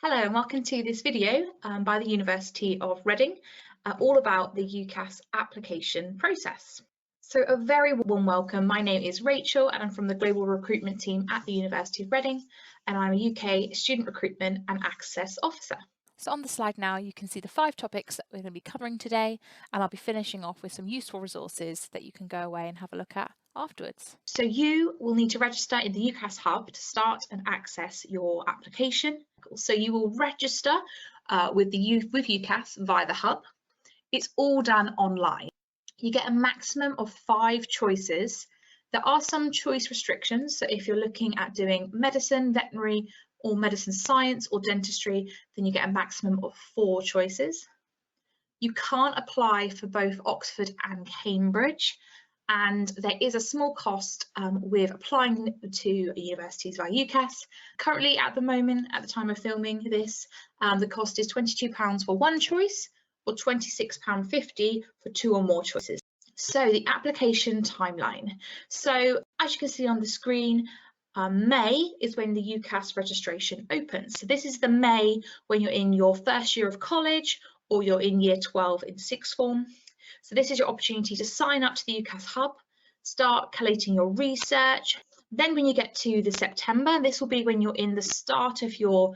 Hello and welcome to this video by the University of Reading, all about the UCAS application process. So a very warm welcome. My name is Rachel and I'm from the Global Recruitment Team at the University of Reading, and I'm a UK Student Recruitment and Access Officer. So on the slide now, you can see the 5 topics that we're going to be covering today, and I'll be finishing off with some useful resources that you can go away and have a look at afterwards. So you will need to register in the UCAS Hub to start and access your application. So you will register with UCAS via the Hub. It's all done online. You get a maximum of 5 choices. There are some choice restrictions. So if you're looking at doing medicine, veterinary, or medicine science or dentistry, then you get a maximum of 4 choices. You can't apply for both Oxford and Cambridge, and there is a small cost with applying to universities via UCAS. Currently, at the moment, at the time of filming this, the cost is £22 for one choice or £26.50 for 2 or more choices. So the application timeline. So as you can see on the screen, May is when the UCAS registration opens. So this is the May when you're in your first year of college or you're in year 12 in sixth form. So this is your opportunity to sign up to the UCAS Hub, start collating your research. Then when you get to the September, this will be when you're in the start of your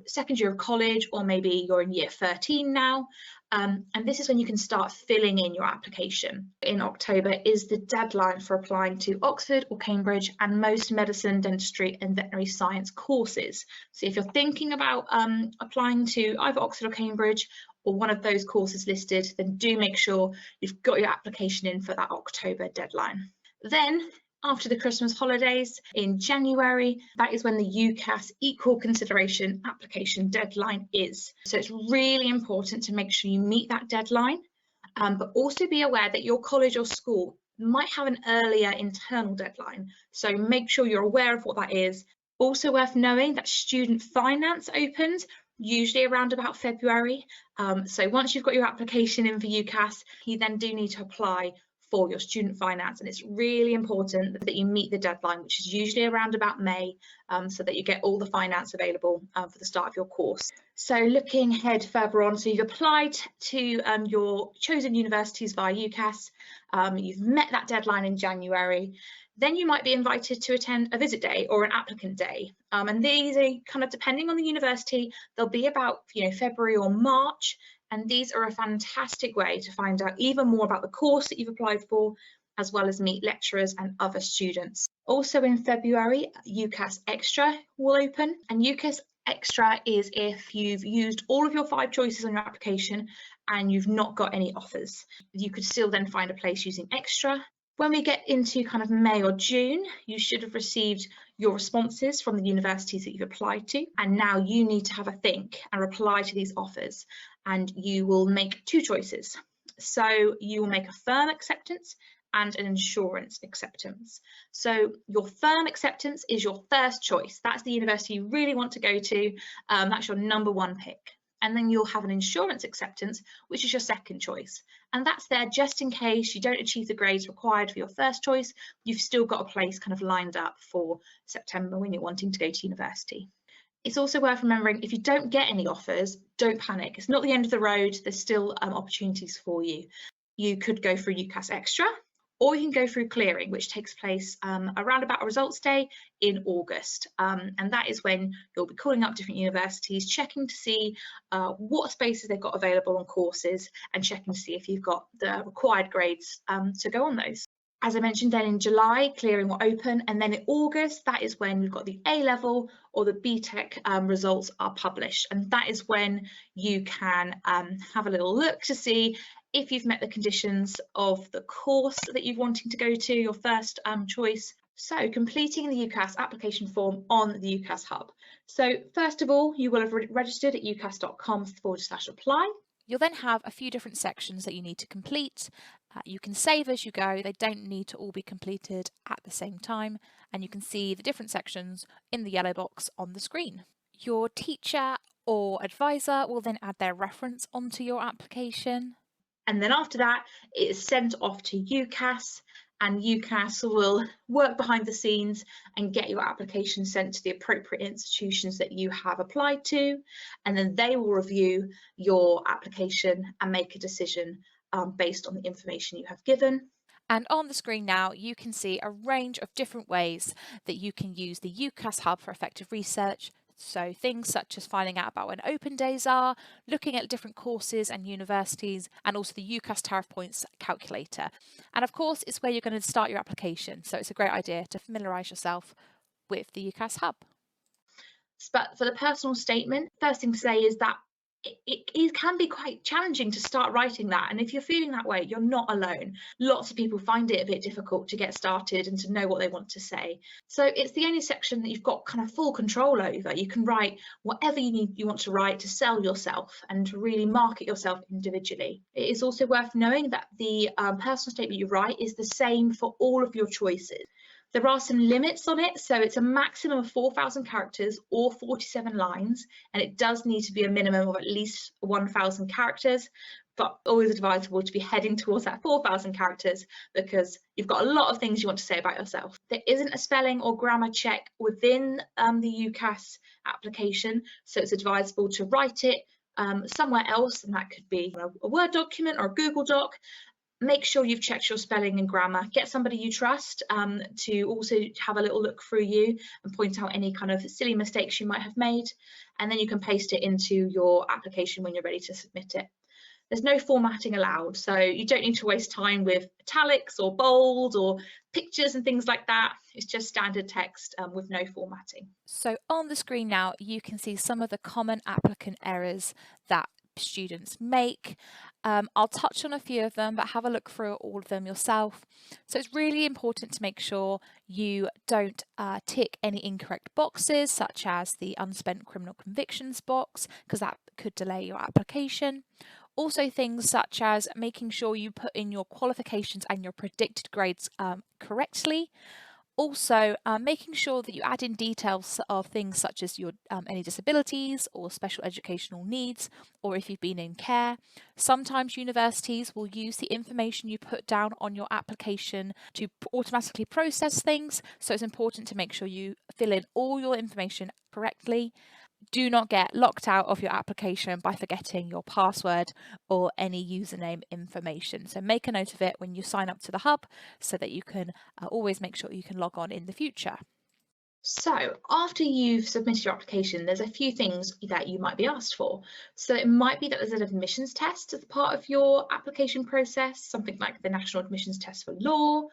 second year of college, or maybe you're in year 13 now. And this is when you can start filling in your application. In October is the deadline for applying to Oxford or Cambridge and most medicine, dentistry and veterinary science courses. So if you're thinking about applying to either Oxford or Cambridge or one of those courses listed, then do make sure you've got your application in for that October deadline. Then after the Christmas holidays in January, that is when the UCAS Equal Consideration application deadline is. So it's really important to make sure you meet that deadline, but also be aware that your college or school might have an earlier internal deadline. So make sure you're aware of what that is. Also worth knowing that student finance opens usually around about February. So once you've got your application in for UCAS, you then do need to apply for your student finance, and it's really important that you meet the deadline, which is usually around about May, so that you get all the finance available for the start of your course. So looking ahead further on, so you've applied to your chosen universities via UCAS, you've met that deadline in January, then you might be invited to attend a visit day or an applicant day. And these are kind of depending on the university, they'll be about February or March. And these are a fantastic way to find out even more about the course that you've applied for, as well as meet lecturers and other students. Also in February, UCAS Extra will open, and UCAS Extra is if you've used all of your 5 choices on your application and you've not got any offers. You could still then find a place using Extra. When we get into kind of May or June, you should have received your responses from the universities that you've applied to, and now you need to have a think and reply to these offers, and you will make 2 choices. So you will make a firm acceptance and an insurance acceptance. So your firm acceptance is your first choice. That's the university you really want to go to. That's your number 1 pick. And then you'll have an insurance acceptance, which is your second choice. And that's there just in case you don't achieve the grades required for your first choice, you've still got a place kind of lined up for September when you're wanting to go to university. It's also worth remembering, if you don't get any offers, don't panic. It's not the end of the road. There's still opportunities for you. You could go through UCAS Extra, or you can go through clearing, which takes place around about a results day in August. And that is when you'll be calling up different universities, checking to see what spaces they've got available on courses, and checking to see if you've got the required grades to go on those. As I mentioned, then in July, clearing will open, and then in August, that is when we've got the A-level or the BTEC results are published, and that is when you can have a little look to see if you've met the conditions of the course that you're wanting to go to, your first choice. So completing the UCAS application form on the UCAS Hub. So first of all, you will have registered at ucas.com/apply. You'll then have a few different sections that you need to complete. You can save as you go. They don't need to all be completed at the same time, and you can see the different sections in the yellow box on the screen. Your teacher or advisor will then add their reference onto your application. And then after that, it is sent off to UCAS, and UCAS will work behind the scenes and get your application sent to the appropriate institutions that you have applied to, and then they will review your application and make a decision based on the information you have given. And on the screen now, you can see a range of different ways that you can use the UCAS Hub for effective research. So things such as finding out about when open days are, looking at different courses and universities, and also the UCAS tariff points calculator. And of course, it's where you're going to start your application. So it's a great idea to familiarise yourself with the UCAS Hub. But for the personal statement, first thing to say is that it can be quite challenging to start writing that, and if you're feeling that way, you're not alone. Lots of people find it a bit difficult to get started and to know what they want to say. So it's the only section that you've got kind of full control over. You can write whatever you want to write to sell yourself and to really market yourself individually. It is also worth knowing that the personal statement you write is the same for all of your choices. There are some limits on it, so it's a maximum of 4,000 characters or 47 lines, and it does need to be a minimum of at least 1,000 characters, but always advisable to be heading towards that 4,000 characters because you've got a lot of things you want to say about yourself. There isn't a spelling or grammar check within the UCAS application, so it's advisable to write it somewhere else, and that could be a Word document or a Google Doc. Make sure you've checked your spelling and grammar. Get somebody you trust to also have a little look through you and point out any kind of silly mistakes you might have made, and then you can paste it into your application when you're ready to submit it. There's no formatting allowed, so you don't need to waste time with italics or bold or pictures and things like that. It's just standard text with no formatting. So on the screen now, you can see some of the common applicant errors that students make. I'll touch on a few of them, but have a look through all of them yourself. So it's really important to make sure you don't tick any incorrect boxes, such as the unspent criminal convictions box, because that could delay your application. Also things such as making sure you put in your qualifications and your predicted grades correctly. Also, making sure that you add in details of things such as your any disabilities or special educational needs, or if you've been in care. Sometimes universities will use the information you put down on your application to automatically process things, so it's important to make sure you fill in all your information correctly. Do not get locked out of your application by forgetting your password or any username information. So make a note of it when you sign up to the Hub so that you can always make sure you can log on in the future. So after you've submitted your application, there's a few things that you might be asked for. So it might be that there's an admissions test as part of your application process, something like the National Admissions Test for Law.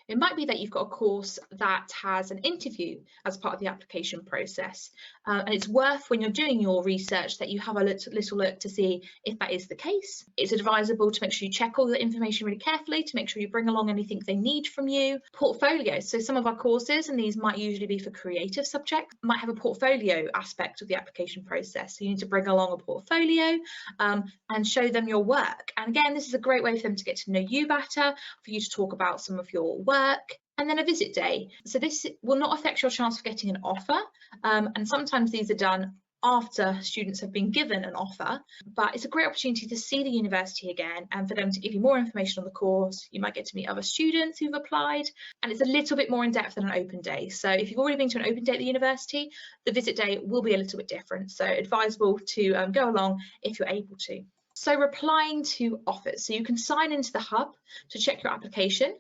It might be that you've got a course that has an interview as part of the application process, and it's worth, when you're doing your research, that you have a little look to see if that is the case. It's advisable to make sure you check all the information really carefully to make sure you bring along anything they need from you. Portfolio. So some of our courses, and these might usually be for creative subjects, might have a portfolio aspect of the application process. So you need to bring along a portfolio and show them your work. And again, this is a great way for them to get to know you better, for you to talk about some of your work. And then a visit day. So this will not affect your chance of getting an offer, and sometimes these are done after students have been given an offer, but it's a great opportunity to see the university again and for them to give you more information on the course. You might get to meet other students who've applied, and it's a little bit more in depth than an open day. So if you've already been to an open day at the university, the visit day will be a little bit different, so advisable to go along if you're able to. So replying to offers. So you can sign into the Hub to check your application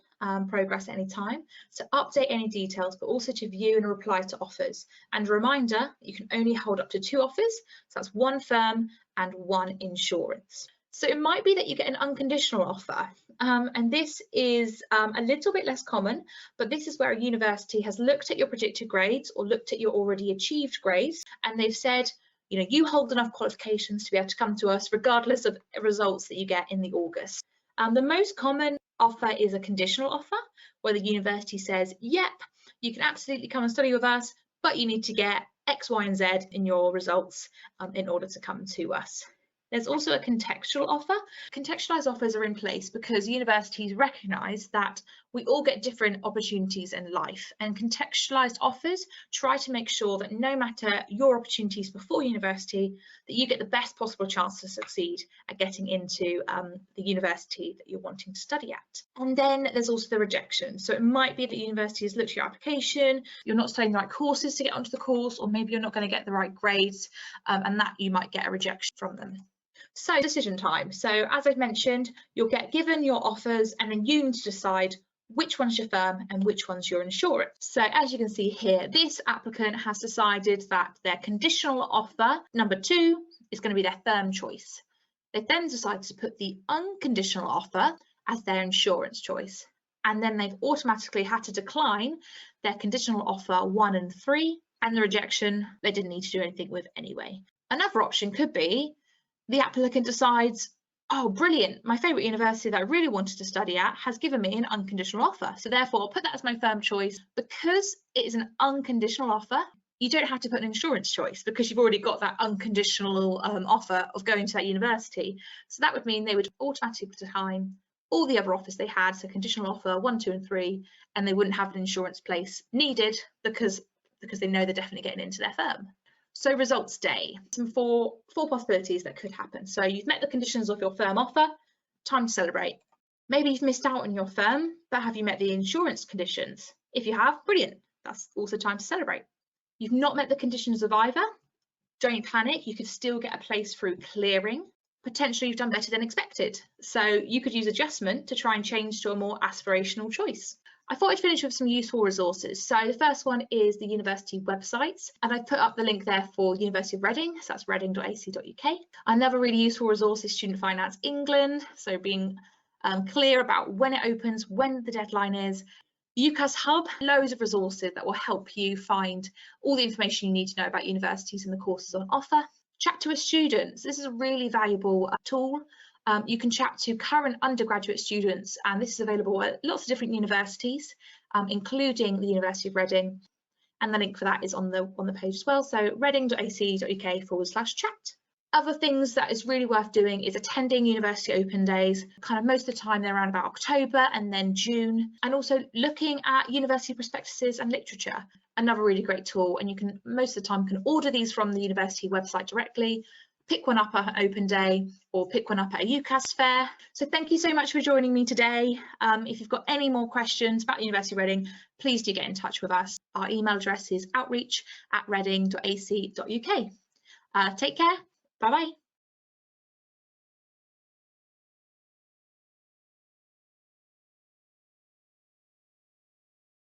progress at any time, to update any details, but also to view and reply to offers. And a reminder, you can only hold up to 2 offers, so that's 1 firm and 1 insurance. So it might be that you get an unconditional offer, and this is a little bit less common, but this is where a university has looked at your predicted grades or looked at your already achieved grades, and they've said, you know, you hold enough qualifications to be able to come to us regardless of results that you get in the August. The most common offer is a conditional offer, where the university says, yep, you can absolutely come and study with us, but you need to get X, Y, and Z in your results in order to come to us. There's also a contextual offer. Contextualised offers are in place because universities recognise that we all get different opportunities in life, and contextualised offers try to make sure that no matter your opportunities before university, that you get the best possible chance to succeed at getting into the university that you're wanting to study at. And then there's also the rejection. So it might be that university has looked at your application, you're not studying the right courses to get onto the course, or maybe you're not going to get the right grades, and that you might get a rejection from them. So decision time. So as I've mentioned, you'll get given your offers and then you need to decide which one's your firm and which one's your insurance. So as you can see here, this applicant has decided that their conditional offer, number 2, is going to be their firm choice. They then decided to put the unconditional offer as their insurance choice. And then they've automatically had to decline their conditional offer 1 and 3, and the rejection they didn't need to do anything with anyway. Another option could be the applicant decides, oh, brilliant, my favourite university that I really wanted to study at has given me an unconditional offer. So therefore, I'll put that as my firm choice. Because it is an unconditional offer, you don't have to put an insurance choice because you've already got that unconditional offer of going to that university. So that would mean they would automatically decline all the other offers they had, so conditional offer 1, 2 and 3, and they wouldn't have an insurance place needed because they know they're definitely getting into their firm. So results day, some four possibilities that could happen. So you've met the conditions of your firm offer, time to celebrate. Maybe you've missed out on your firm, but have you met the insurance conditions? If you have, brilliant, that's also time to celebrate. You've not met the conditions of either, don't panic, you could still get a place through clearing. Potentially you've done better than expected. So you could use adjustment to try and change to a more aspirational choice. I thought I'd finish with some useful resources. So the first one is the university websites, and I've put up the link there for University of Reading, so that's reading.ac.uk. Another really useful resource is Student Finance England, so being clear about when it opens, when the deadline is. UCAS Hub, loads of resources that will help you find all the information you need to know about universities and the courses on offer. Chat to a student. This is a really valuable tool. You can chat to current undergraduate students, and this is available at lots of different universities, including the University of Reading, and the link for that is on the page as well. So reading.ac.uk/chat. Other things that is really worth doing is attending university open days. Kind of most of the time they're around about October and then June, and also looking at university prospectuses and literature. Another really great tool, and you can most of the time can order these from the university website directly. Pick one up at an open day or pick one up at a UCAS fair. So thank you so much for joining me today. If you've got any more questions about the University of Reading, please do get in touch with us. Our email address is outreach@reading.ac.uk. Take care. Bye-bye.